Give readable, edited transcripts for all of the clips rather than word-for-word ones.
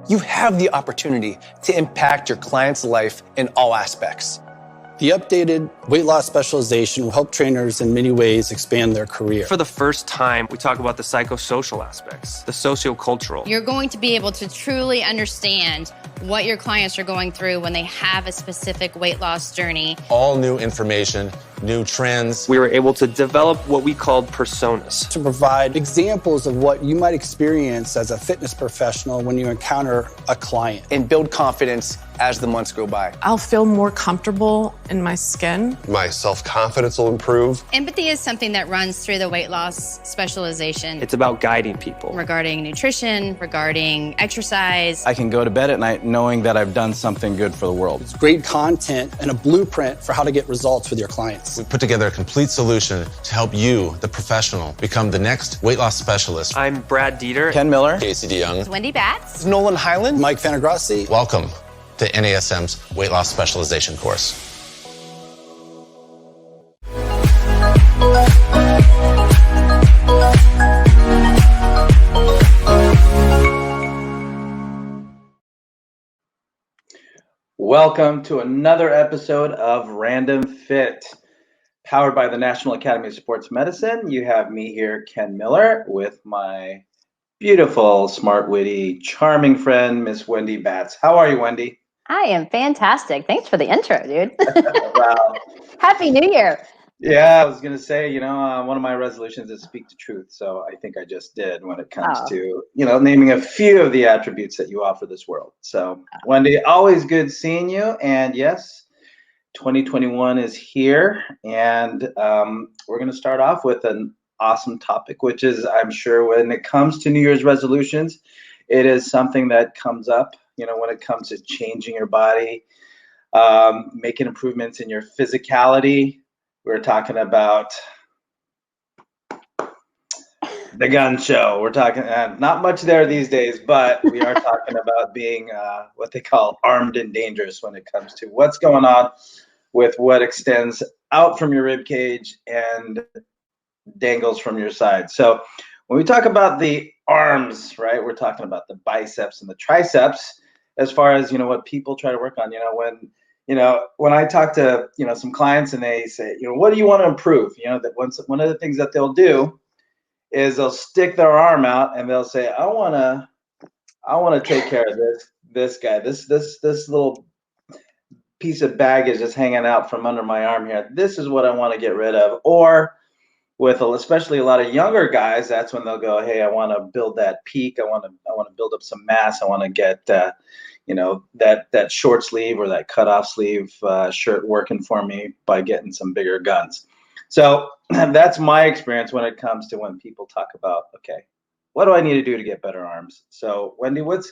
you have the opportunity to impact your client's life in all aspects. The updated weight loss specialization will help trainers in many ways expand their career. For the first time, we talk about the psychosocial aspects, the sociocultural. You're going to be able to truly understand what your clients are going through when they have a specific weight loss journey. All new information, new trends. We were able to develop what we called personas. To provide examples of what you might experience as a fitness professional when you encounter a client. And build confidence as the months go by. I'll feel more comfortable in my skin. My self-confidence will improve. Empathy is something that runs through the weight loss specialization. It's about guiding people. Regarding nutrition, regarding exercise. I can go to bed at night knowing that I've done something good for the world. It's great content and a blueprint for how to get results with your clients. We put together a complete solution to help you, the professional, become the next weight loss specialist. I'm Brad Dieter. Ken Miller. Casey DeYoung. Wendy Batts. Nolan Highland. Mike Fanagrassi. Welcome to NASM's Weight Loss Specialization course. Welcome to another episode of Random Fit, powered by the National Academy of Sports Medicine. You have me here, Ken Miller, with my beautiful, smart, witty, charming friend, Miss Wendy Batts. How are you, Wendy? I am fantastic. Thanks for the intro, dude. Wow. Happy New Year. Yeah, I was going to say, one of my resolutions is speak the truth. So I think I just did when it comes to, naming a few of the attributes that you offer this world. So Wendy, always good seeing you. And yes, 2021 is here. And we're going to start off with an awesome topic, which is, I'm sure when it comes to New Year's resolutions, it is something that comes up, when it comes to changing your body, making improvements in your physicality. We're talking about the gun show. We're talking not much there these days, but we are talking about being what they call armed and dangerous when it comes to what's going on with what extends out from your rib cage and dangles from your side. So when we talk about the arms, right, we're talking about the biceps and the triceps as far as, what people try to work on, when I talk to, some clients and they say, what do you want to improve? That one of the things that they'll do is they'll stick their arm out and they'll say, I want to take care of this guy, this little piece of baggage that's hanging out from under my arm here. This is what I want to get rid of. Or with especially a lot of younger guys, that's when they'll go, hey, I want to build that peak. I want to build up some mass. I want to get, that short sleeve or that cutoff sleeve shirt working for me by getting some bigger guns. So that's my experience when it comes to when people talk about, okay, what do I need to do to get better arms? So Wendy, what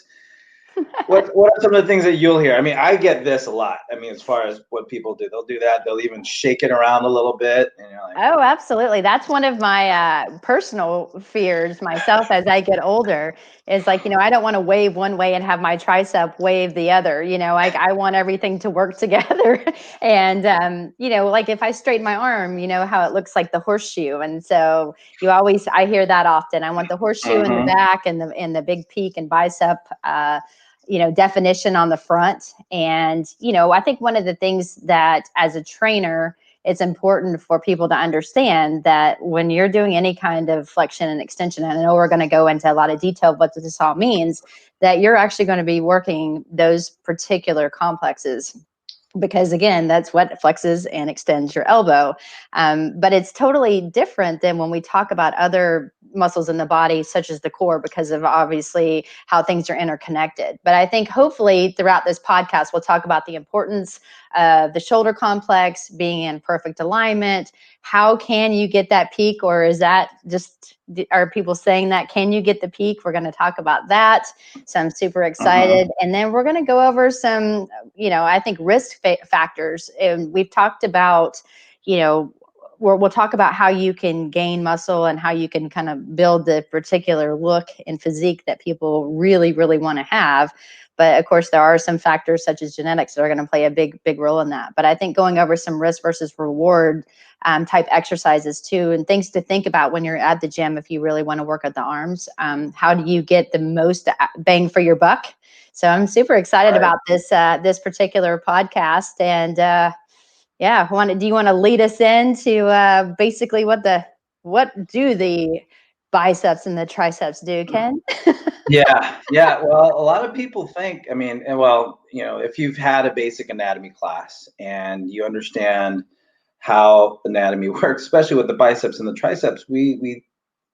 are some of the things that you'll hear? I mean, I get this a lot. I mean, as far as what people do, they'll do that. They'll even shake it around a little bit. And you're like, Oh, absolutely. That's one of my personal fears myself as I get older is like, I don't want to wave one way and have my tricep wave the other. I want everything to work together. And, like if I straighten my arm, how it looks like the horseshoe. And so I hear that often. I want the horseshoe in the back and the big peak and bicep, definition on the front. And, I think one of the things that as a trainer, it's important for people to understand that when you're doing any kind of flexion and extension, and I know we're going to go into a lot of detail of what this all means, that you're actually going to be working those particular complexes. Because again, that's what flexes and extends your elbow. But it's totally different than when we talk about other muscles in the body, such as the core, because of obviously how things are interconnected. But I think hopefully throughout this podcast, we'll talk about the importance of the shoulder complex being in perfect alignment. How can you get that peak, or is that just, are people saying that? Can you get the peak? We're going to talk about that. So I'm super excited. And then we're going to go over some, I think risk factors. And we've talked about, we'll talk about how you can gain muscle and how you can kind of build the particular look and physique that people really, really want to have. But of course, there are some factors such as genetics that are going to play a big, big role in that. But I think going over some risk versus reward type exercises too, and things to think about when you're at the gym if you really want to work at the arms. How do you get the most bang for your buck? So I'm super excited about this particular podcast. And do you want to lead us into basically what do the biceps and the triceps do, Ken? Yeah. Well, a lot of people think, I mean, if you've had a basic anatomy class and you understand how anatomy works, especially with the biceps and the triceps, we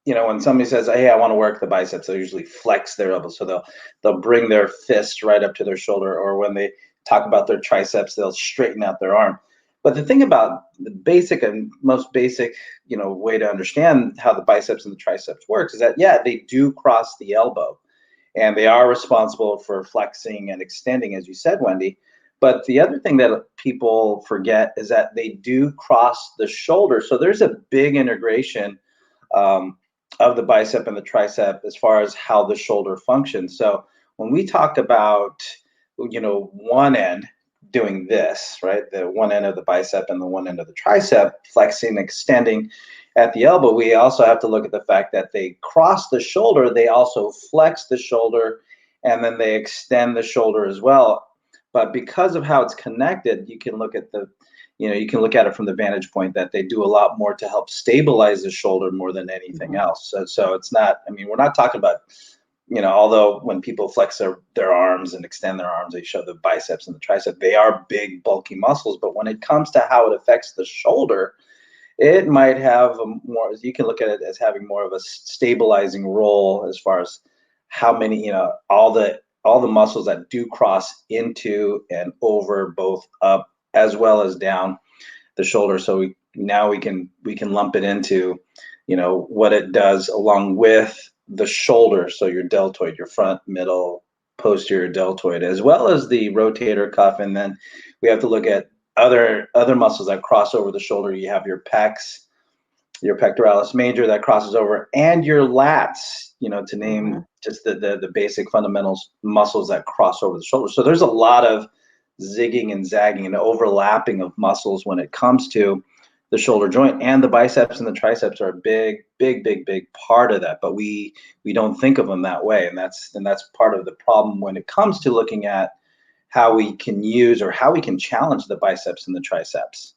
when somebody says, "Hey, I want to work the biceps," they'll usually flex their elbow, so they'll bring their fist right up to their shoulder, or when they talk about their triceps, they'll straighten out their arm. But the thing about the basic and most basic, way to understand how the biceps and the triceps works is that, yeah, they do cross the elbow, and they are responsible for flexing and extending, as you said, Wendy. But the other thing that people forget is that they do cross the shoulder. So there's a big integration of the bicep and the tricep as far as how the shoulder functions. So when we talk about, one end doing this, right, the one end of the bicep and the one end of the tricep, flexing, extending at the elbow, we also have to look at the fact that they cross the shoulder, they also flex the shoulder, and then they extend the shoulder as well. But because of how it's connected, you can look at it from the vantage point that they do a lot more to help stabilize the shoulder more than anything else. So it's not, I mean, we're not talking about, although when people flex their arms and extend their arms, they show the biceps and the tricep, they are big, bulky muscles. But when it comes to how it affects the shoulder, it might have you can look at it as having more of a stabilizing role as far as how many, all the muscles that do cross into and over both up as well as down the shoulder. So we can lump it into, what it does along with the shoulder. So your deltoid, your front, middle, posterior deltoid, as well as the rotator cuff. And then we have to look at other muscles that cross over the shoulder. You have your pecs, your pectoralis major that crosses over, and your lats, to name just the basic fundamentals muscles that cross over the shoulder. So there's a lot of zigging and zagging and overlapping of muscles when it comes to the shoulder joint, and the biceps and the triceps are a big part of that, but we don't think of them that way. And that's part of the problem when it comes to looking at how we can use or how we can challenge the biceps and the triceps.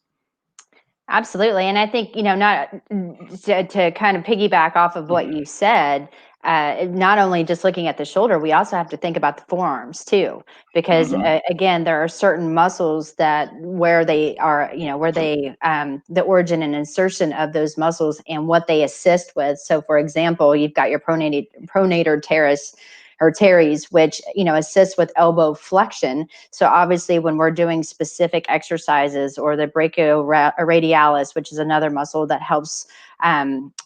Absolutely. And I think, not to kind of piggyback off of what you said, not only just looking at the shoulder, we also have to think about the forearms too, because again, there are certain muscles that where they are, the origin and insertion of those muscles and what they assist with. So for example, you've got your pronator teres, which, assists with elbow flexion. So obviously when we're doing specific exercises, or the brachioradialis, which is another muscle that helps,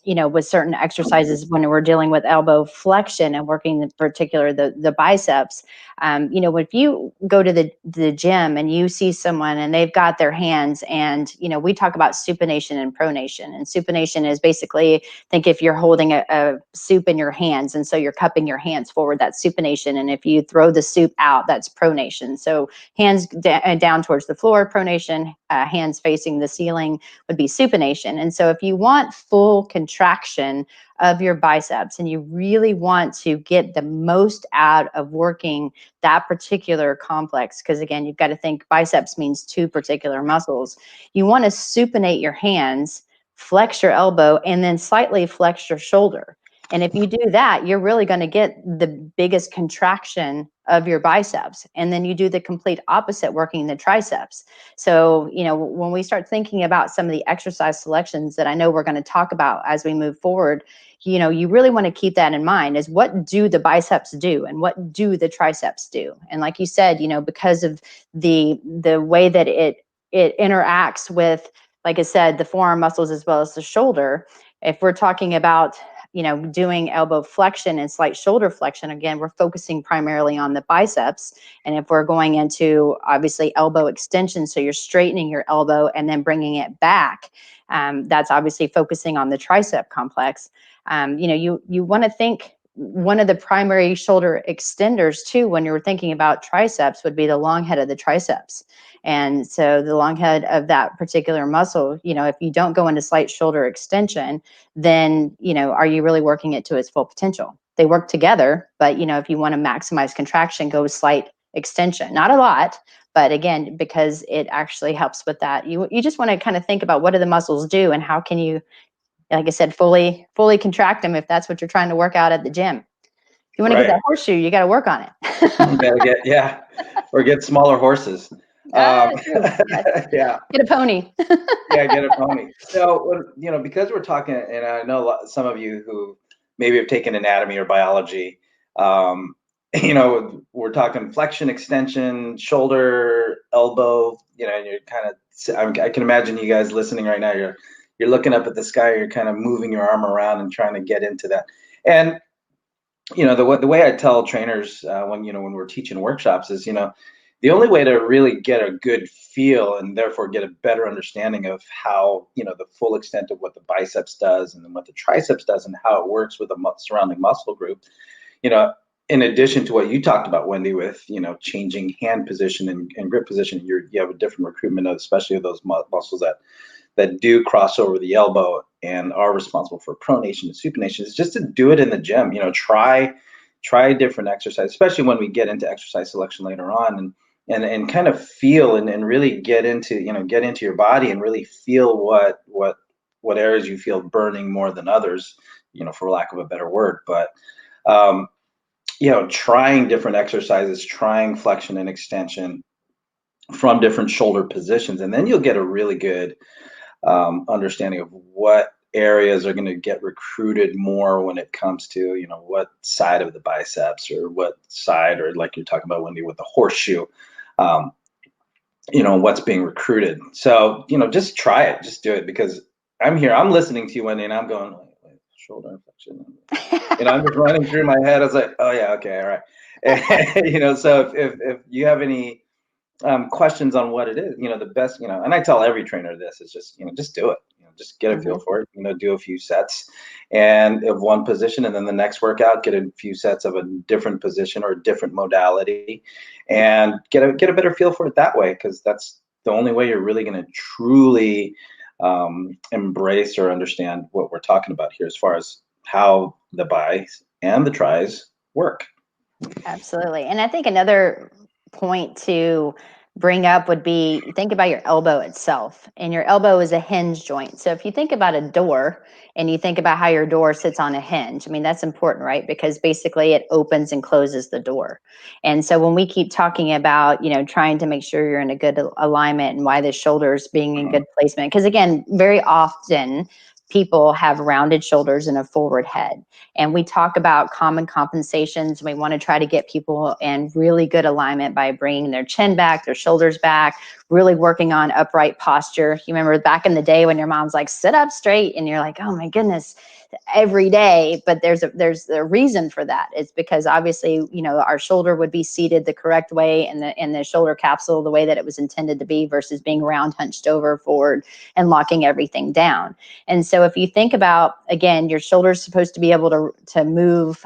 with certain exercises when we're dealing with elbow flexion and working in particular the biceps, if you go to the gym and you see someone and they've got their hands, and, we talk about supination and pronation. And supination is basically, think if you're holding a soup in your hands, and so you're cupping your hands forward, that's supination. And if you throw the soup out, that's pronation. So hands down towards the floor, pronation, hands facing the ceiling would be supination. And so if you want full contraction of your biceps and you really want to get the most out of working that particular complex, because again, you've got to think biceps means two particular muscles. You want to supinate your hands, flex your elbow, and then slightly flex your shoulder. And if you do that, you're really going to get the biggest contraction of your biceps. And then you do the complete opposite, working the triceps. So, when we start thinking about some of the exercise selections that I know we're going to talk about as we move forward, you really want to keep that in mind, is what do the biceps do and what do the triceps do? And like you said, because of the way that it interacts with, like I said, the forearm muscles as well as the shoulder. If we're talking about, doing elbow flexion and slight shoulder flexion, again, we're focusing primarily on the biceps. And if we're going into obviously elbow extension, so you're straightening your elbow and then bringing it back, that's obviously focusing on the tricep complex. You want to think one of the primary shoulder extenders too, when you're thinking about triceps, would be the long head of the triceps. And so the long head of that particular muscle, if you don't go into slight shoulder extension, then, are you really working it to its full potential? they work together. But, if you want to maximize contraction, go with slight extension, not a lot, but again, because it actually helps with that. You just want to kind of think about what do the muscles do and how can you, like I said, fully contract them if that's what you're trying to work out at the gym. If you want to get that horseshoe, you got to work on it. You gotta or get smaller horses. True. Yes. Yeah. Get a pony. Get a pony. So, because we're talking, and I know some of you who maybe have taken anatomy or biology, we're talking flexion, extension, shoulder, elbow, and you're kind of, I can imagine you guys listening right now, you're looking up at the sky, you're kind of moving your arm around and trying to get into that. And, the way I tell trainers when we're teaching workshops is, the only way to really get a good feel and therefore get a better understanding of how, the full extent of what the biceps does and then what the triceps does and how it works with the surrounding muscle group, in addition to what you talked about, Wendy, with, changing hand position and grip position, you have a different recruitment of, especially of those muscles that do cross over the elbow and are responsible for pronation and supination, is just to do it in the gym. Try different exercises, especially when we get into exercise selection later on, and kind of feel and really get into your body and really feel what areas you feel burning more than others, for lack of a better word. But trying different exercises, trying flexion and extension from different shoulder positions, and then you'll get a really good understanding of what areas are going to get recruited more when it comes to, what side of the biceps or what side, or like you're talking about, Wendy, with the horseshoe, what's being recruited. So, just try it, just do it, because I'm listening to you, Wendy, and I'm going, wait, shoulder inflection. I'm just running through my head. I was like, oh yeah, okay, all right. And, so if you have any questions on what it is, the best, and I tell every trainer this is just, just do it, just get a feel for it, do a few sets and of one position, and then the next workout, get a few sets of a different position or a different modality, and get a better feel for it that way, because that's the only way you're really going to truly embrace or understand what we're talking about here as far as how the bis and the tris work. Absolutely. And I think another point to bring up would be, think about your elbow itself, and your elbow is a hinge joint. So if you think about a door and you think about how your door sits on a hinge, I mean, that's important, right? Because basically it opens and closes the door. And so when we keep talking about, trying to make sure you're in a good alignment and why the shoulders being in good placement, because again, very often people have rounded shoulders and a forward head. And we talk about common compensations. We want to try to get people in really good alignment by bringing their chin back, their shoulders back, really working on upright posture. You remember back in the day when your mom's like, sit up straight, and you're like, oh my goodness, every day. But there's a reason for that. It's because obviously, our shoulder would be seated the correct way, and the shoulder capsule the way that it was intended to be, versus being round, hunched over, forward, and locking everything down. And so if you think about, again, your shoulder's supposed to be able to move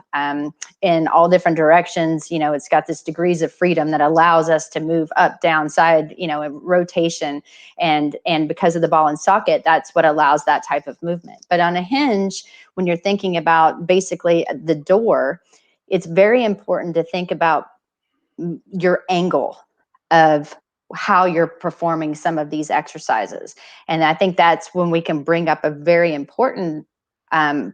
in all different directions. It's got this degrees of freedom that allows us to move up, down, side, rotation. And because of the ball and socket, that's what allows that type of movement. But on a hinge, when you're thinking about basically the door, it's very important to think about your angle of how you're performing some of these exercises. And I think that's when we can bring up a very important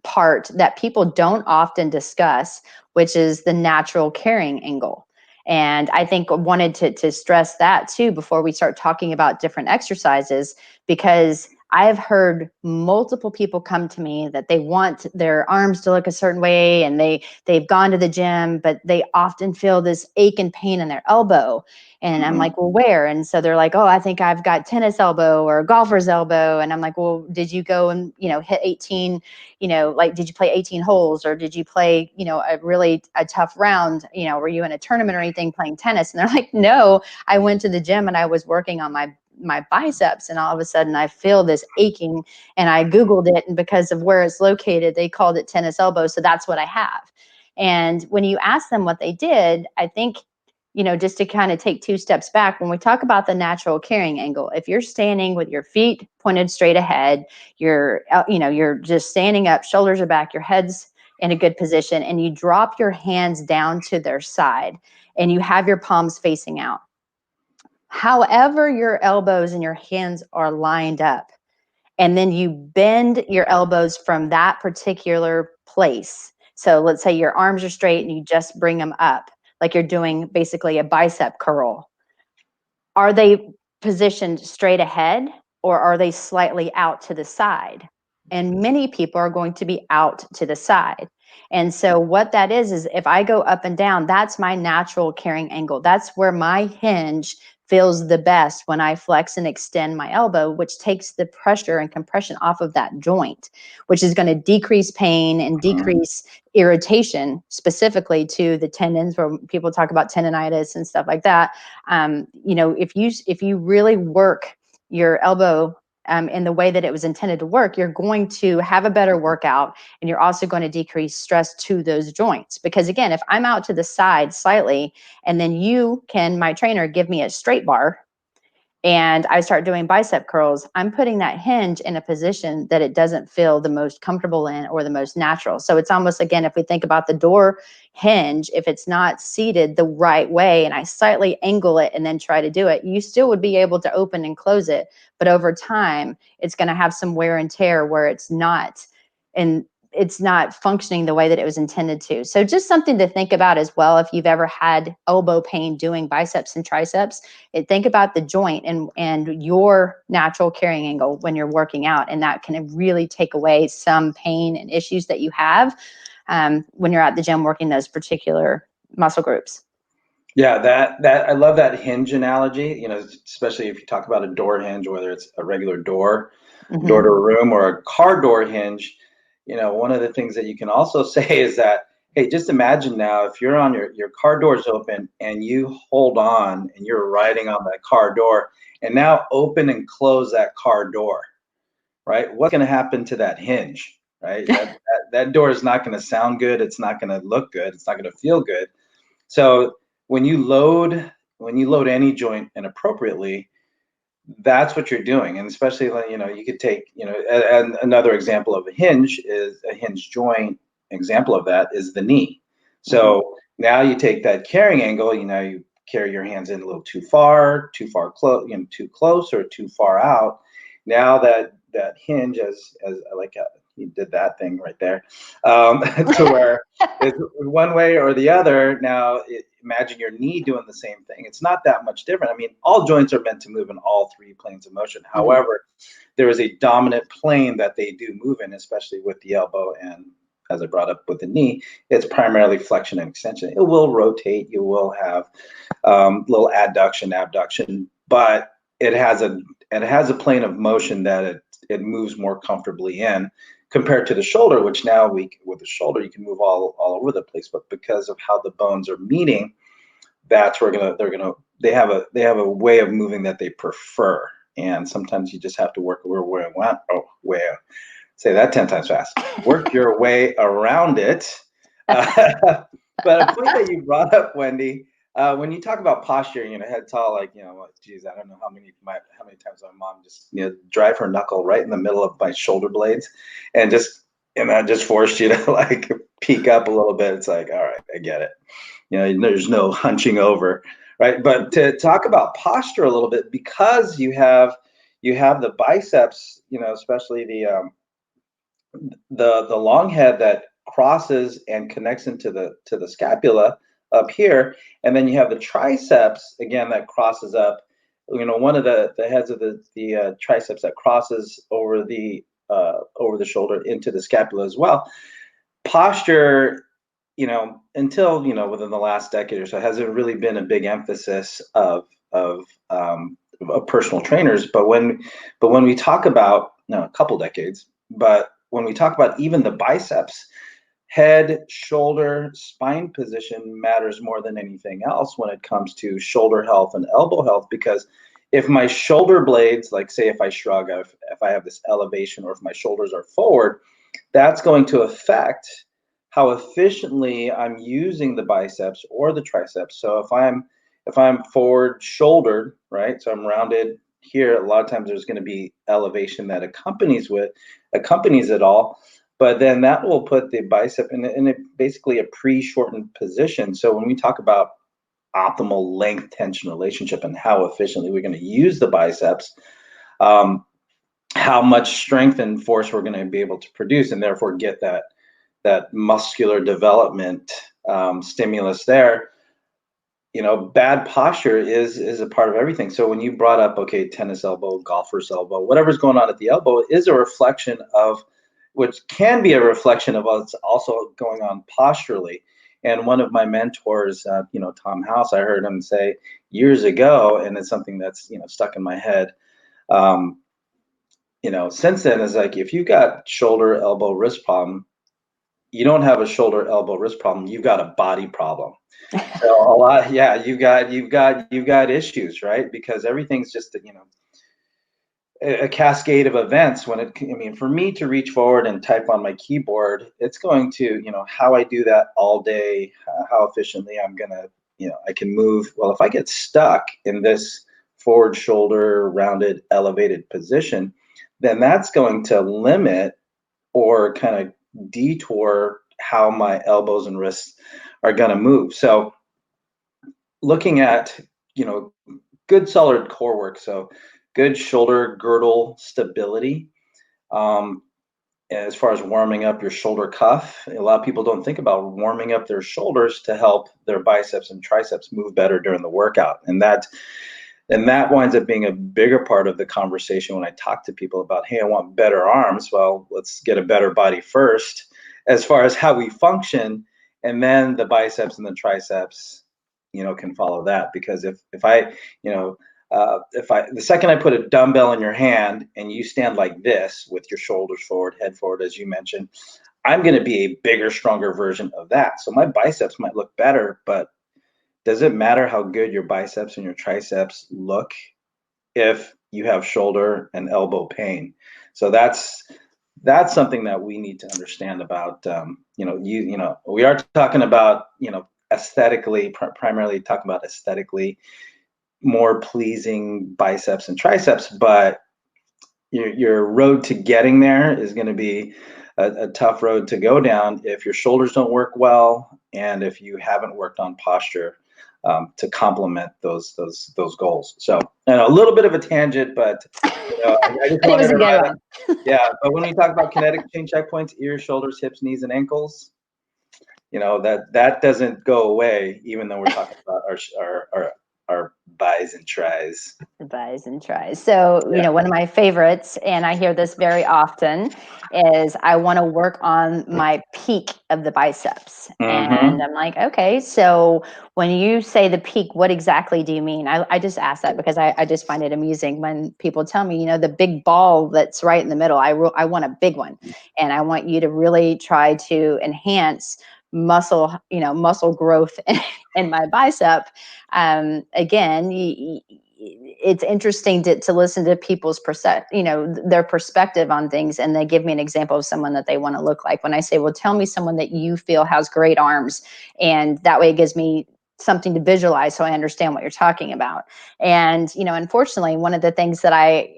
part that people don't often discuss, which is the natural carrying angle. And I think I wanted to stress that too before we start talking about different exercises, because I've heard multiple people come to me that they want their arms to look a certain way, and they've gone to the gym, but they often feel this ache and pain in their elbow. And I'm like, well, where? And so they're like, oh, I think I've got tennis elbow or golfer's elbow. And I'm like, well, did you go and, hit 18, did you play 18 holes, or did you play, a tough round? Were you in a tournament or anything playing tennis? And they're like, no, I went to the gym and I was working on my biceps, and all of a sudden I feel this aching, and I Googled it, and because of where it's located, they called it tennis elbow. So that's what I have. And when you ask them what they did, I think, just to kind of take two steps back, when we talk about the natural carrying angle, if you're standing with your feet pointed straight ahead, you're just standing up, shoulders are back, your head's in a good position, and you drop your hands down to their side and you have your palms facing out. However, your elbows and your hands are lined up, and then you bend your elbows from that particular place. So let's say your arms are straight and you just bring them up like you're doing basically a bicep curl. Are they positioned straight ahead, or are they slightly out to the side? And many people are going to be out to the side. And so what that is if I go up and down, that's my natural carrying angle. That's where my hinge feels the best when I flex and extend my elbow, which takes the pressure and compression off of that joint, which is going to decrease pain and decrease irritation, specifically to the tendons, where people talk about tendonitis and stuff like that. If you really work your elbow in the way that it was intended to work, you're going to have a better workout, and you're also going to decrease stress to those joints. Because again, if I'm out to the side slightly, and then my trainer, give me a straight bar, and I start doing bicep curls, I'm putting that hinge in a position that it doesn't feel the most comfortable in or the most natural. So it's almost, again, if we think about the door hinge, if it's not seated the right way and I slightly angle it and then try to do it, you still would be able to open and close it. But over time, it's going to have some wear and tear where it's not functioning the way that it was intended to. So just something to think about as well. If you've ever had elbow pain doing biceps and triceps, think about the joint and your natural carrying angle when you're working out. And that can really take away some pain and issues that you have when you're at the gym working those particular muscle groups. Yeah, that I love that hinge analogy, especially if you talk about a door hinge, whether it's a regular door to a room, or a car door hinge. One of the things that you can also say is that, hey, just imagine now if you're on your car door's open and you hold on and you're riding on that car door, and now open and close that car door, right? What's going to happen to that hinge, right? That door is not going to sound good. It's not going to look good. It's not going to feel good. So when you load any joint inappropriately, that's what you're doing. And especially, you could take, and another example of a hinge joint example of that is the knee. So now you take that carrying angle, you carry your hands in a little too far close, too close or too far out. Now that hinge, as I like you did that thing right there, to where it's one way or the other. Now, imagine your knee doing the same thing. It's not that much different. I mean, all joints are meant to move in all three planes of motion. However, there is a dominant plane that they do move in, especially with the elbow. And as I brought up with the knee, it's primarily flexion and extension. It will rotate. You will have little adduction, abduction, but it has a plane of motion that it moves more comfortably in, compared to the shoulder, which now with the shoulder you can move all over the place. But because of how the bones are meeting, that's where they have a way of moving that they prefer. And sometimes you just have to work say that 10 times fast. Work your way around it. But a point that you brought up, Wendy, when you talk about posture, head tall, geez, I don't know how many times my mom just, drive her knuckle right in the middle of my shoulder blades, and just forced you to peek up a little bit. It's like, all right, I get it. There's no hunching over, right? But to talk about posture a little bit, because you have the biceps, especially the long head that crosses and connects into the scapula up here, and then you have the triceps again that crosses up. One of the heads of the triceps that crosses over the shoulder into the scapula as well. Posture, until within the last decade or so, hasn't really been a big emphasis of personal trainers. But when we talk about a couple decades, but when we talk about even the biceps, head, shoulder, spine position matters more than anything else when it comes to shoulder health and elbow health. Because if my shoulder blades, like say if I shrug, if I have this elevation, or if my shoulders are forward, that's going to affect how efficiently I'm using the biceps or the triceps. So if I'm forward shouldered, right, so I'm rounded here, a lot of times there's going to be elevation that accompanies it all. but then that will put the bicep in basically a pre-shortened position. So when we talk about optimal length tension relationship and how efficiently we're going to use the biceps, how much strength and force we're going to be able to produce, and therefore get that muscular development stimulus there. Bad posture is a part of everything. So when you brought up, okay, tennis elbow, golfer's elbow, whatever's going on at the elbow is a reflection of, which can be a reflection of what's also going on posturally. And one of my mentors, Tom House, I heard him say years ago, and it's something that's, stuck in my head, since then, is like, if you got shoulder, elbow, wrist problem, you don't have a shoulder, elbow, wrist problem. You've got a body problem. So a lot, yeah, you've got issues, right? Because everything's just, a cascade of events. For me to reach forward and type on my keyboard, it's going to, how I do that all day, how efficiently I'm gonna, I can move. Well, if I get stuck in this forward shoulder rounded elevated position, then that's going to limit or kind of detour how my elbows and wrists are going to move. So looking at, good solid core work. So good shoulder girdle stability. As far as warming up your shoulder cuff, a lot of people don't think about warming up their shoulders to help their biceps and triceps move better during the workout. And that winds up being a bigger part of the conversation when I talk to people about, hey, I want better arms. Well, let's get a better body first as far as how we function. And then the biceps and the triceps, can follow that. Because if the second I put a dumbbell in your hand and you stand like this with your shoulders forward, head forward, as you mentioned, I'm going to be a bigger, stronger version of that. So my biceps might look better, but does it matter how good your biceps and your triceps look if you have shoulder and elbow pain? So that's something that we need to understand about. We are talking about, aesthetically, primarily talking about aesthetically more pleasing biceps and triceps, but your road to getting there is going to be a tough road to go down if your shoulders don't work well and if you haven't worked on posture to complement those goals. So, and a little bit of a tangent, but I just wanted to remind yeah. But when we talk about kinetic chain checkpoints, ears, shoulders, hips, knees, and ankles, that doesn't go away, even though we're talking about our bis and tris. Bis and tris. So, one of my favorites, and I hear this very often, is I want to work on my peak of the biceps. Mm-hmm. And I'm like, okay, so when you say the peak, what exactly do you mean? I just ask that because I just find it amusing when people tell me, the big ball that's right in the middle, I want a big one. And I want you to really try to enhance muscle growth in my bicep. Again, it's interesting to listen to people's their perspective on things, and they give me an example of someone that they want to look like. When I say, well, tell me someone that you feel has great arms, and that way it gives me something to visualize so I understand what you're talking about. And unfortunately, one of the things that I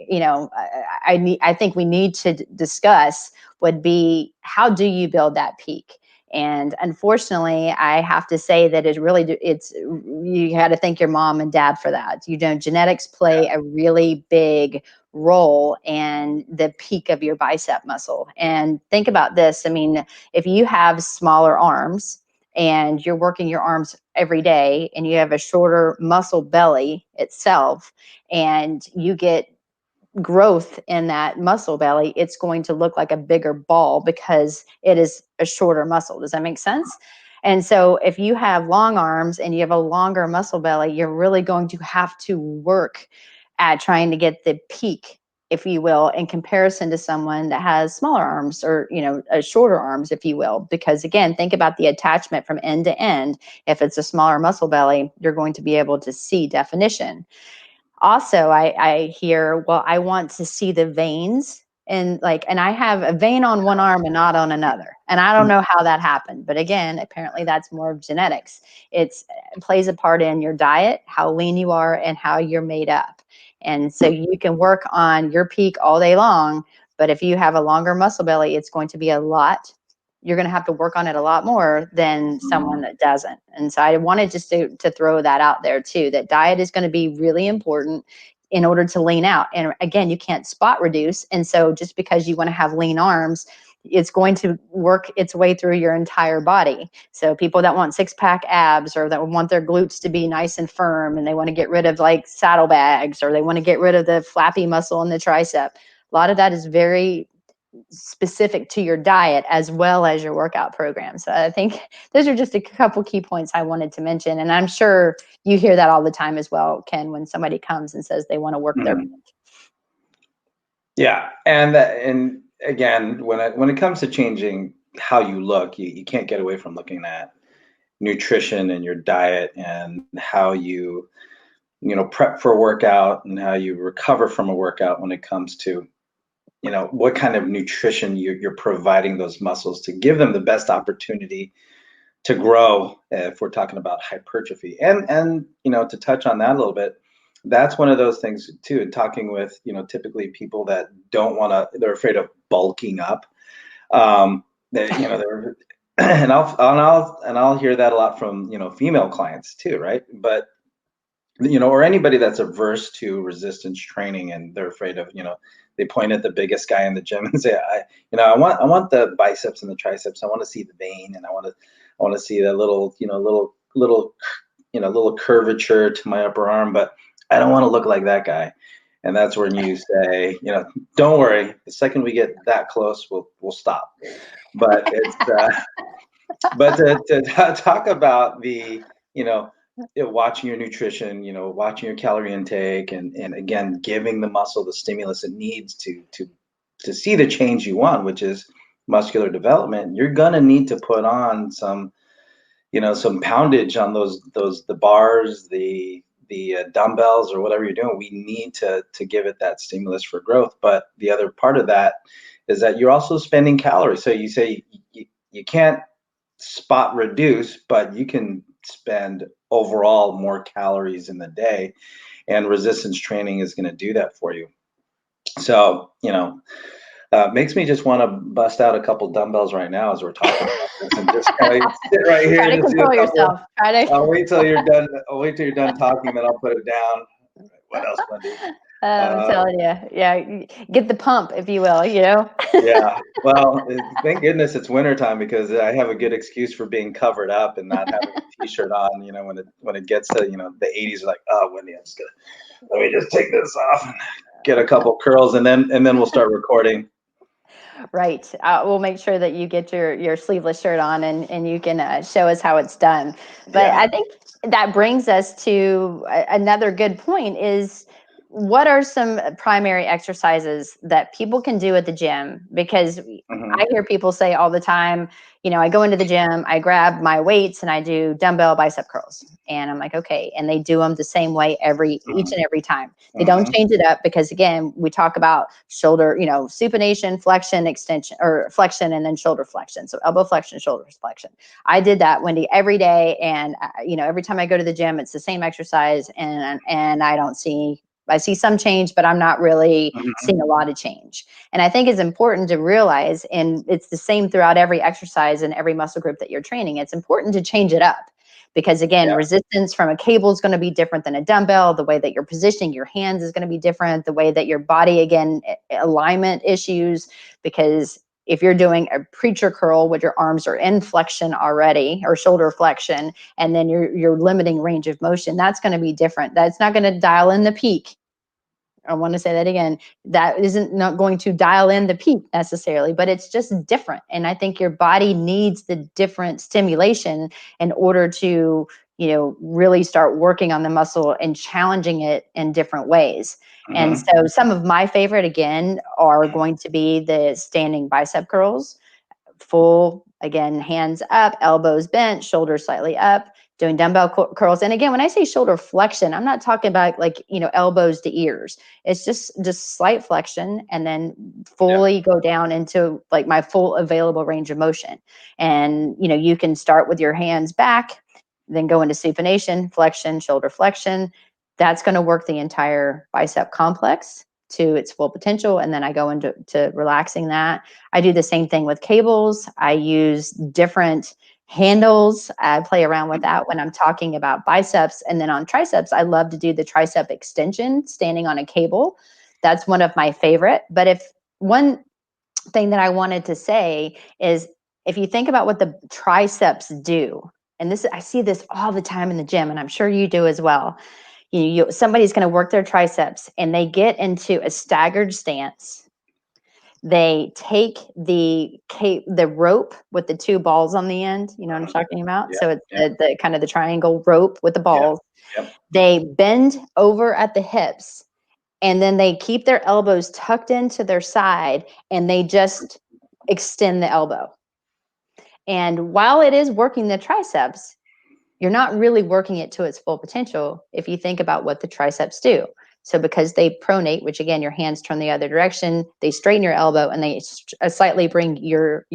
think we need to discuss would be, how do you build that peak? And unfortunately, I have to say that you had to thank your mom and dad for that. Genetics play a really big role in the peak of your bicep muscle. And think about this. I mean, if you have smaller arms and you're working your arms every day and you have a shorter muscle belly itself, and you get growth in that muscle belly, it's going to look like a bigger ball because it is a shorter muscle. Does that make sense? And so if you have long arms and you have a longer muscle belly, you're really going to have to work at trying to get the peak, if you will, in comparison to someone that has smaller arms or, shorter arms, if you will. Because again, think about the attachment from end to end. If it's a smaller muscle belly, you're going to be able to see definition. Also, I hear, well, I want to see the veins, and I have a vein on one arm and not on another. And I don't know how that happened. But again, apparently that's more of genetics. It plays a part in your diet, how lean you are, and how you're made up. And so you can work on your peak all day long, But if you have a longer muscle belly, it's going to be you're going to have to work on it a lot more than someone that doesn't. And so I wanted just to throw that out there too, that diet is going to be really important in order to lean out. And again, you can't spot reduce. And so just because you want to have lean arms, it's going to work its way through your entire body. So people that want 6-pack abs, or that want their glutes to be nice and firm, and they want to get rid of like saddlebags, or they want to get rid of the flappy muscle in the tricep. A lot of that is very specific to your diet as well as your workout program. So I think those are just a couple key points I wanted to mention. And I'm sure you hear that all the time as well, Ken, when somebody comes and says they want to work their Yeah. And again, when it comes to changing how you look, you can't get away from looking at nutrition and your diet and how you prep for a workout and how you recover from a workout when it comes to what kind of nutrition you're providing those muscles to give them the best opportunity to grow, if we're talking about hypertrophy. And to touch on that a little bit, that's one of those things too, and talking with typically people that they're afraid of bulking up. They're and I'll hear that a lot from female clients too, right? But or anybody that's averse to resistance training, and they're afraid of, they point at the biggest guy in the gym and say, I want the biceps and the triceps. I want to see the vein, and I want to see the little curvature to my upper arm, but I don't want to look like that guy. And that's when you say, don't worry, the second we get that close, we'll stop. But it's but to talk about the watching your nutrition, watching your calorie intake, and again giving the muscle the stimulus it needs to see the change you want, which is muscular development. You're gonna need to put on some poundage on the bars, the dumbbells, or whatever you're doing. We need to give it that stimulus for growth. But the other part of that is that you're also spending calories. So you say you can't spot reduce, but you can spend overall more calories in the day, and resistance training is going to do that for you. So makes me just want to bust out a couple dumbbells right now as we're talking about this, and just kind of sit right here. Try to control yourself. I'll wait till you're done. I'll wait till you're done talking, then I'll put it down. What else, Wendy? I'm telling you, yeah, get the pump, if you will, Yeah. Well, thank goodness it's wintertime, because I have a good excuse for being covered up and not having a t-shirt on. When it gets to the 80s, like, oh, Wendy, let me just take this off and get a couple curls, and then we'll start recording. Right. We'll make sure that you get your sleeveless shirt on, and you can show us how it's done. But Yeah. I think that brings us to another good point is, what are some primary exercises that people can do at the gym? Because I hear people say all the time, I go into the gym, I grab my weights, and I do dumbbell bicep curls. And I'm like, okay. And they do them the same way each and every time. They don't change it up, because again, we talk about shoulder, supination, flexion, extension, or flexion, and then shoulder flexion. So elbow flexion, shoulder flexion. I did that, Wendy, every day. And, every time I go to the gym, it's the same exercise, and I see some change, but I'm not really seeing a lot of change. And I think it's important to realize, and it's the same throughout every exercise and every muscle group that you're training, it's important to change it up. Because again, resistance from a cable is going to be different than a dumbbell. The way that you're positioning your hands is going to be different. The way that your body, again, alignment issues, because if you're doing a preacher curl with your arms are in flexion already, or shoulder flexion, and then you're limiting range of motion, that's going to be different. That's not going to dial in the peak. I want to say that again. That isn't not going to dial in the peak necessarily, but it's just different. And I think your body needs the different stimulation in order to, really start working on the muscle and challenging it in different ways. And so some of my favorite, again, are going to be the standing bicep curls, full, again, hands up, elbows bent, shoulders slightly up, doing dumbbell curls. And again, when I say shoulder flexion, I'm not talking about elbows to ears. It's just slight flexion, and then fully go down into like my full available range of motion. And, you can start with your hands back, then go into supination, flexion, shoulder flexion. That's going to work the entire bicep complex. to its full potential, and then I go into relaxing that. I do the same thing with cables. I use different handles. I play around with that when I'm talking about biceps. And then on triceps, I love to do the tricep extension standing on a cable. That's one of my favorite. But if one thing that I wanted to say is, if you think about what the triceps do, and this, I see this all the time in the gym, and I'm sure you do as well. Somebody's going to work their triceps and they get into a staggered stance. They take the rope with the two balls on the end. You know what I'm talking about? So it's the kind of the triangle rope with the balls. Yep. They bend over at the hips, and then they keep their elbows tucked into their side, and they just extend the elbow. And while it is working the triceps, you're not really working it to its full potential if you think about what the triceps do. So because they pronate, which again, your hands turn the other direction, they straighten your elbow and they slightly bring your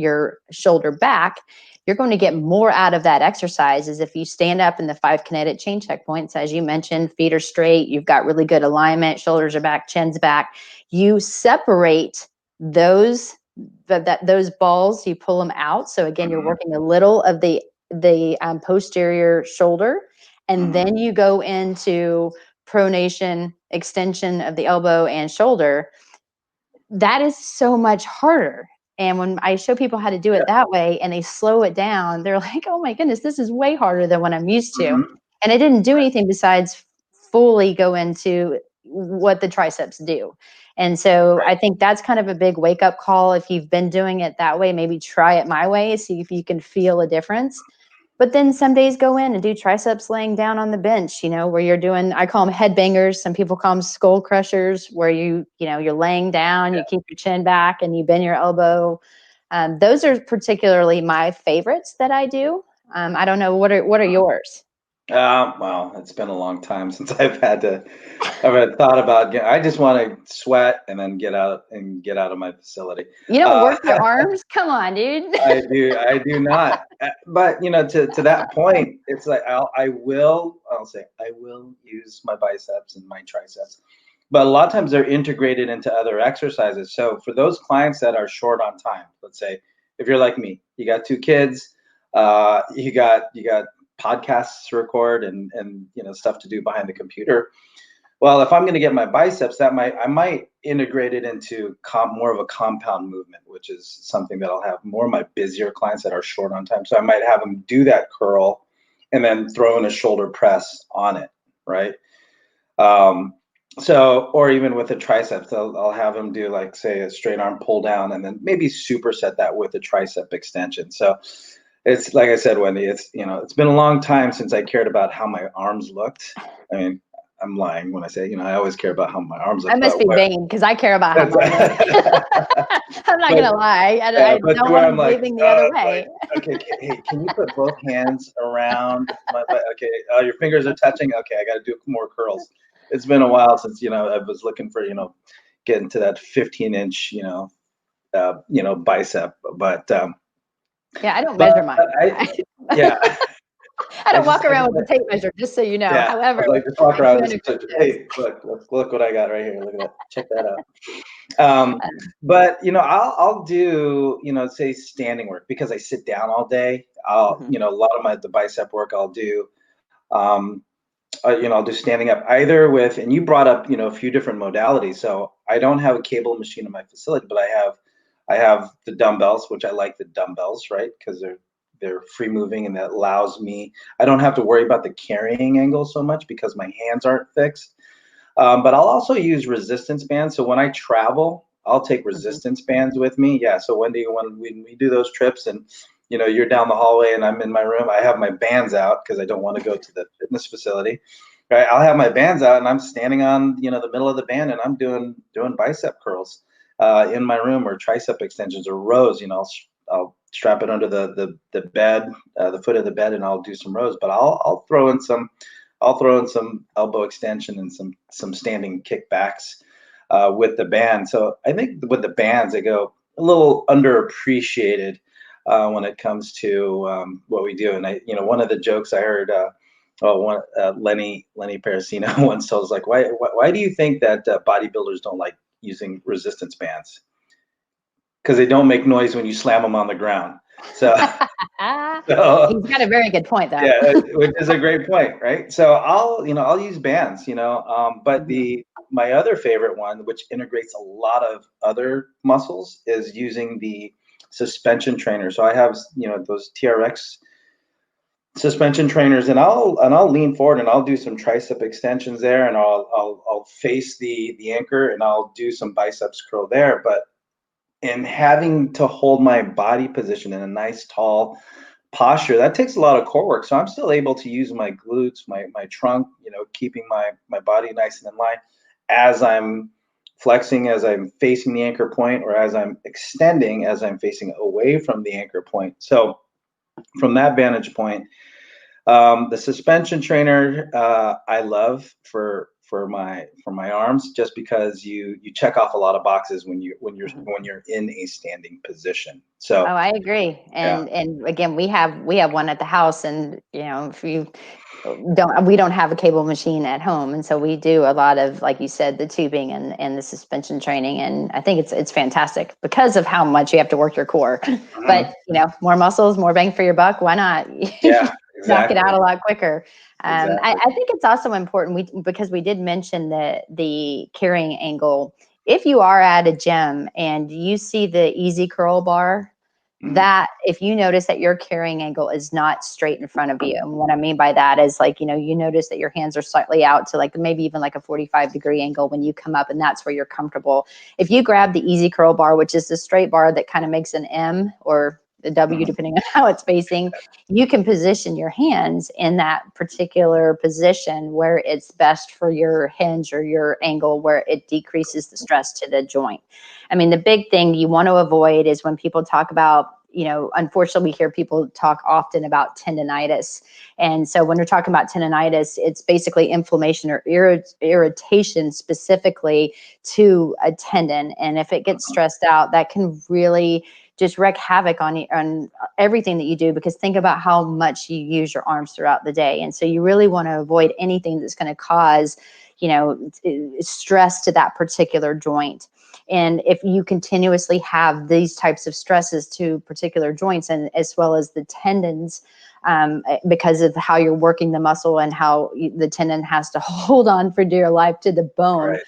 shoulder back, you're going to get more out of that exercise as if you stand up in the 5 kinetic chain checkpoints. As you mentioned, feet are straight, you've got really good alignment, shoulders are back, chin's back. You separate those balls, you pull them out. So again, you're working a little of the posterior shoulder, and then you go into pronation, extension of the elbow and shoulder. That is so much harder. And when I show people how to do it that way and they slow it down, they're like, oh my goodness, this is way harder than what I'm used to. And I didn't do anything besides fully go into what the triceps do. And so I think that's kind of a big wake up call. If you've been doing it that way, maybe try it my way, see if you can feel a difference. But then some days go in and do triceps laying down on the bench, where you're doing, I call them head bangers. Some people call them skull crushers, where you're laying down, you keep your chin back and you bend your elbow. Those are particularly my favorites that I do. I don't know, what are yours? Well, it's been a long time since I've had thought about. I just want to sweat and then get out of my facility. You don't work your arms? Come on, dude. I do not. But to that point, it's like I will use my biceps and my triceps, but a lot of times they're integrated into other exercises. So for those clients that are short on time, let's say if you're like me, you got 2 kids, you got podcasts to record and stuff to do behind the computer. Well, if I'm going to get my biceps, I might integrate it into more of a compound movement, which is something that I'll have more of my busier clients that are short on time. So I might have them do that curl and then throw in a shoulder press on it, right? Or even with the triceps, I'll have them do, like, say, a straight arm pull down and then maybe superset that with a tricep extension. So it's like I said, Wendy, it's been a long time since I cared about how my arms looked. I mean, I'm lying when I say, I always care about how my arms look. I must be vain because I care about how mine look. I'm not going to lie. I don't want to be leaving the other way. Okay, hey, can you put both hands around my butt? Okay, your fingers are touching. Okay, I got to do more curls. It's been a while since, I was looking for, getting to that 15-inch, bicep. But yeah, I don't measure mine. I don't walk around with a tape measure, just so you know. Yeah, However, just walk around and hey, look what I got right here. Look at that. Check that out. But I'll do say standing work because I sit down all day. I'll a lot of the bicep work I'll do. I'll do standing up either with, and you brought up a few different modalities. So I don't have a cable machine in my facility, but I have the dumbbells, which I like the dumbbells, right? Because they're free moving and that allows me, I don't have to worry about the carrying angle so much because my hands aren't fixed. But I'll also use resistance bands. So when I travel, I'll take resistance bands with me. Yeah. So Wendy, when we do those trips and you're down the hallway and I'm in my room, I have my bands out because I don't want to go to the fitness facility. Right. I'll have my bands out and I'm standing on the middle of the band and I'm doing bicep curls in my room, or tricep extensions or rows. I'll strap it under the bed, the foot of the bed, and I'll do some rows. But I'll throw in some elbow extension and some standing kickbacks with the band. So I think with the bands, they go a little underappreciated when it comes to what we do. And one of the jokes I heard, Lenny Parasino once told us, like, why do you think that bodybuilders don't like using resistance bands because they don't make noise when you slam them on the ground. So, He's got a very good point, though. yeah, which is a great point, right? So I'll use bands, but my other favorite one, which integrates a lot of other muscles, is using the suspension trainer. So I have, those TRX suspension trainers, and I'll lean forward and I'll do some tricep extensions there, and I'll face the anchor and I'll do some biceps curl there. But in having to hold my body position in a nice tall posture, that takes a lot of core work. So I'm still able to use my glutes, my trunk, keeping my body nice and in line as I'm flexing, as I'm facing the anchor point, or as I'm extending, as I'm facing away from the anchor point. So from that vantage point, the suspension trainer I love for my arms, just because you check off a lot of boxes when you're in a standing position. So Oh, I agree. And again, we have one at the house, and if you we don't have a cable machine at home, and so we do a lot of, like you said, the tubing and the suspension training, and I think it's fantastic because of how much you have to work your core. But more muscles, more bang for your buck. Why not? Yeah, Knock it exactly. out a lot quicker. Exactly. I think it's also important because we did mention the carrying angle. If you are at a gym and you see the easy curl bar, that if you notice that your carrying angle is not straight in front of you, and what I mean by that is, like, you notice that your hands are slightly out to, like, maybe even like a 45-degree angle when you come up, and that's where you're comfortable. If you grab the easy curl bar, which is the straight bar that kind of makes an M or a W depending on how it's facing, you can position your hands in that particular position where it's best for your hinge or your angle, where it decreases the stress to the joint. I mean, the big thing you want to avoid is when people talk about, unfortunately, we hear people talk often about tendonitis. And so when we're talking about tendonitis, it's basically inflammation or irritation specifically to a tendon. And if it gets stressed out, that can really just wreak havoc on everything that you do, because think about how much you use your arms throughout the day. And so you really want to avoid anything that's going to cause, stress to that particular joint. And if you continuously have these types of stresses to particular joints, and as well as the tendons, because of how you're working the muscle and how the tendon has to hold on for dear life to the bone, right,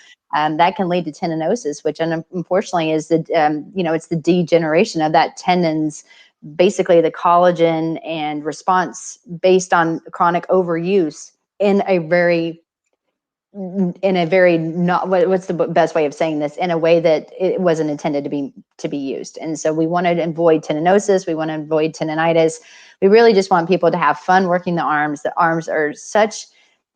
that can lead to tendinosis, which unfortunately is it's the degeneration of that tendons, basically the collagen and response based on chronic overuse in a very not, what's the best way of saying this, in a way that it wasn't intended to be used. And so we want to avoid tendinosis. We want to avoid tendonitis. We really just want people to have fun working the arms. The arms are such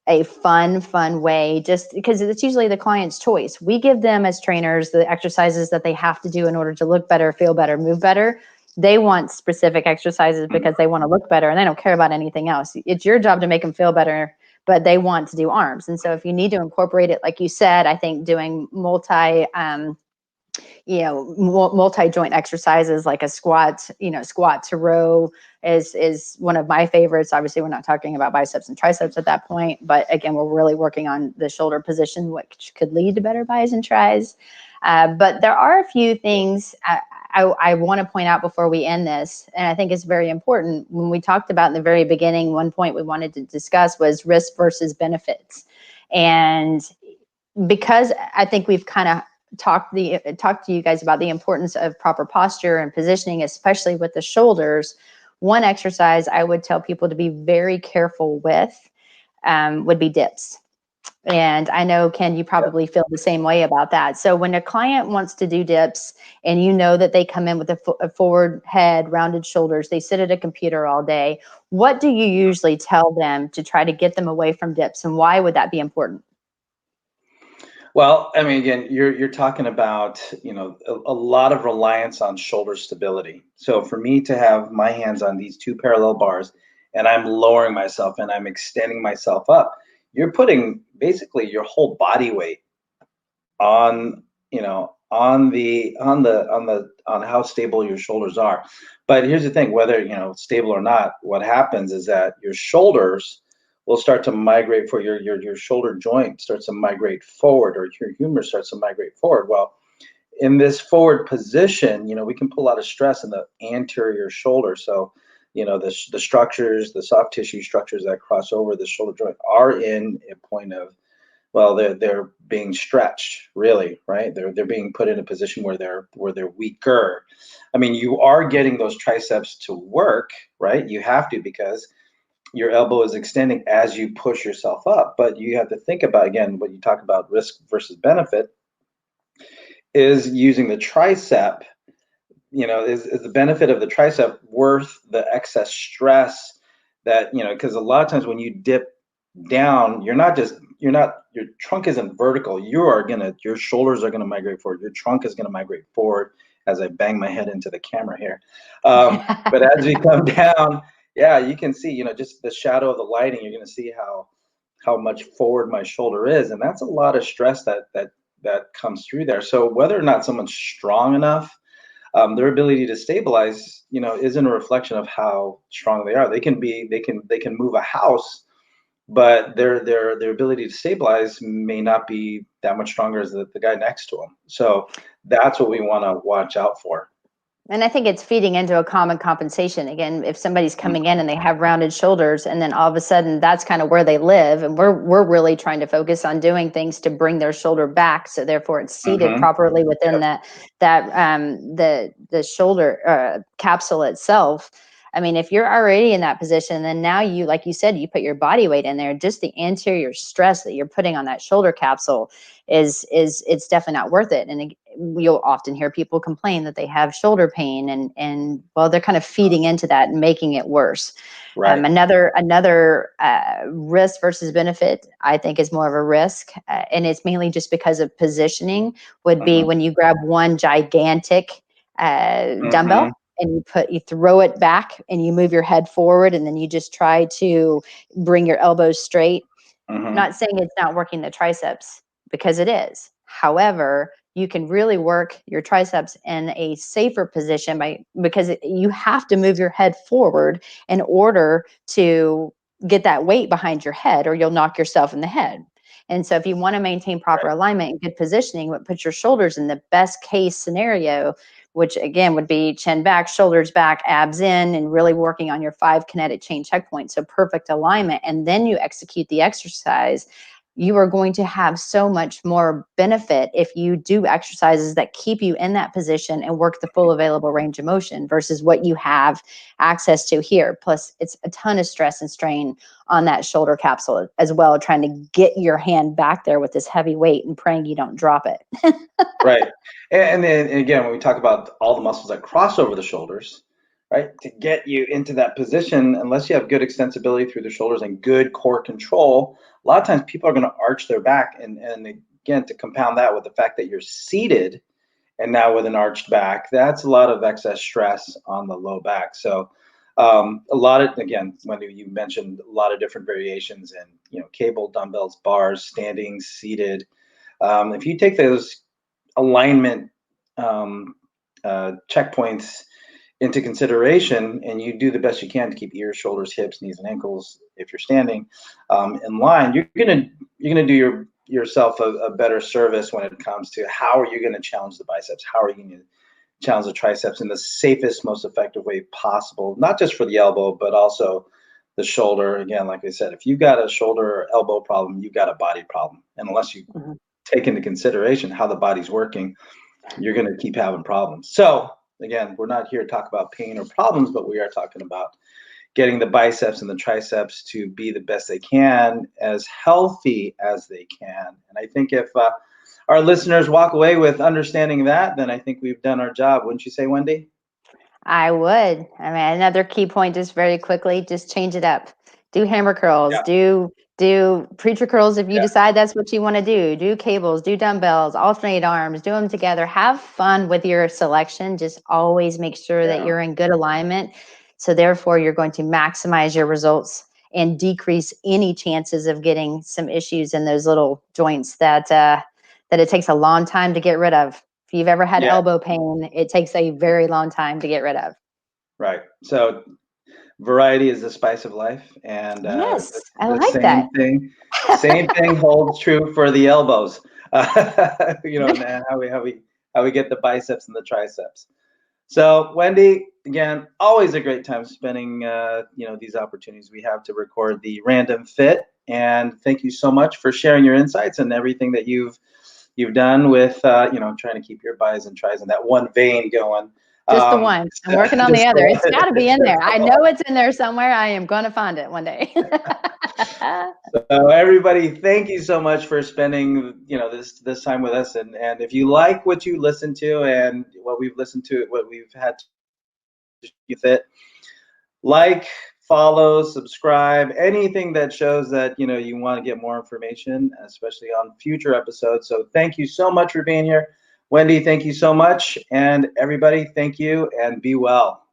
a fun way, just because it's usually the client's choice. We give them, as trainers, the exercises that they have to do in order to look better, feel better, move better. They want specific exercises because they want to look better, and they don't care about anything else. It's your job to make them feel better, but they want to do arms. And so if you need to incorporate it, like you said, I think doing multi-joint exercises like a squat to row is one of my favorites. Obviously, we're not talking about biceps and triceps at that point, but again, we're really working on the shoulder position, which could lead to better bis and tris. But there are a few things I want to point out before we end this, and I think it's very important. When we talked about in the very beginning, one point we wanted to discuss was risk versus benefits. And because I think we've kind of talked to you guys about the importance of proper posture and positioning, especially with the shoulders, one exercise I would tell people to be very careful with would be dips. And I know, Ken, you probably feel the same way about that. So when a client wants to do dips, and you know that they come in with a forward head, rounded shoulders, they sit at a computer all day, what do you usually tell them to try to get them away from dips, and why would that be important? Well, I mean, again, you're talking about, a lot of reliance on shoulder stability. So for me to have my hands on these two parallel bars, and I'm lowering myself and I'm extending myself up, you're putting basically your whole body weight on, on how stable your shoulders are. But here's the thing, whether, stable or not, what happens is that your shoulders will start to migrate for your shoulder joint starts to migrate forward, or your humerus starts to migrate forward. Well, in this forward position, we can put a lot of stress in the anterior shoulder. So, the structures, the soft tissue structures that cross over the shoulder joint are in a point of, well, they're being stretched, really, right? They're being put in a position where they're weaker. I mean, you are getting those triceps to work, right? You have to, because your elbow is extending as you push yourself up. But you have to think about, again, what you talk about, risk versus benefit, is using the tricep. Is the benefit of the tricep worth the excess stress that, because a lot of times when you dip down, your trunk isn't vertical. Your shoulders are gonna migrate forward. Your trunk is gonna migrate forward, as I bang my head into the camera here. But as we come down, yeah, you can see, just the shadow of the lighting, you're gonna see how much forward my shoulder is. And that's a lot of stress that comes through there. So whether or not someone's strong enough, their ability to stabilize, isn't a reflection of how strong they are. They can move a house, but their ability to stabilize may not be that much stronger as the guy next to them. So that's what we want to watch out for. And I think it's feeding into a common compensation. Again, if somebody's coming in and they have rounded shoulders, and then all of a sudden that's kind of where they live, and we're really trying to focus on doing things to bring their shoulder back, so therefore it's seated properly within the shoulder capsule itself. I mean, if you're already in that position, then now you, like you said, you put your body weight in there, just the anterior stress that you're putting on that shoulder capsule is it's definitely not worth it. And you'll often hear people complain that they have shoulder pain, and well, they're kind of feeding into that and making it worse. Right. Another risk versus benefit, I think, is more of a risk, and it's mainly just because of positioning. Would be when you grab one gigantic dumbbell, and you throw it back and you move your head forward, and then you just try to bring your elbows straight. I'm not saying it's not working the triceps, because it is. However, you can really work your triceps in a safer position because you have to move your head forward in order to get that weight behind your head, or you'll knock yourself in the head. And so if you want to maintain proper alignment and good positioning, put your shoulders in the best case scenario, which again would be chin back, shoulders back, abs in, and really working on your 5 kinetic chain checkpoints. So perfect alignment. And then you execute the exercise. You are going to have so much more benefit if you do exercises that keep you in that position and work the full available range of motion versus what you have access to here. Plus, it's a ton of stress and strain on that shoulder capsule as well, trying to get your hand back there with this heavy weight and praying you don't drop it. Right. And then again, when we talk about all the muscles that cross over the shoulders, right, to get you into that position, unless you have good extensibility through the shoulders and good core control, a lot of times people are going to arch their back. And again, to compound that with the fact that you're seated and now with an arched back, that's a lot of excess stress on the low back. So again, Wendy, you mentioned a lot of different variations in, cable, dumbbells, bars, standing, seated. If you take those alignment checkpoints into consideration, and you do the best you can to keep ears, shoulders, hips, knees, and ankles, if you're standing in line, you're gonna do yourself a better service when it comes to how are you going to challenge the biceps, how are you going to challenge the triceps in the safest, most effective way possible, not just for the elbow, but also the shoulder. Again, like I said, if you've got a shoulder or elbow problem, you've got a body problem, and unless you take into consideration how the body's working, you're going to keep having problems. So again, we're not here to talk about pain or problems, but we are talking about getting the biceps and the triceps to be the best they can, as healthy as they can. And I think if our listeners walk away with understanding that, then I think we've done our job. Wouldn't you say, Wendy? I would. I mean, another key point, just very quickly, just change it up. Do hammer curls, do preacher curls if you decide that's what you want to do. Do cables, do dumbbells, alternate arms, do them together. Have fun with your selection. Just always make sure that you're in good alignment. So therefore, you're going to maximize your results and decrease any chances of getting some issues in those little joints that it takes a long time to get rid of. If you've ever had elbow pain, it takes a very long time to get rid of. Right. So variety is the spice of life, and Yes, I the like same that. same thing holds true for the elbows. And how we get the biceps and the triceps. So, Wendy, again, always a great time spending these opportunities we have to record the Random Fit. And thank you so much for sharing your insights and everything that you've done with trying to keep your bis and tris and that one vein going. Just the one. I'm working on the other. It's got to be in there. I know it's in there somewhere. I am going to find it one day. So everybody, thank you so much for spending this time with us. And if you like what you listen to and what we've listened to, what we've had to fit, like, follow, subscribe, anything that shows that you want to get more information, especially on future episodes. So thank you so much for being here. Wendy, thank you so much. And everybody, thank you and be well.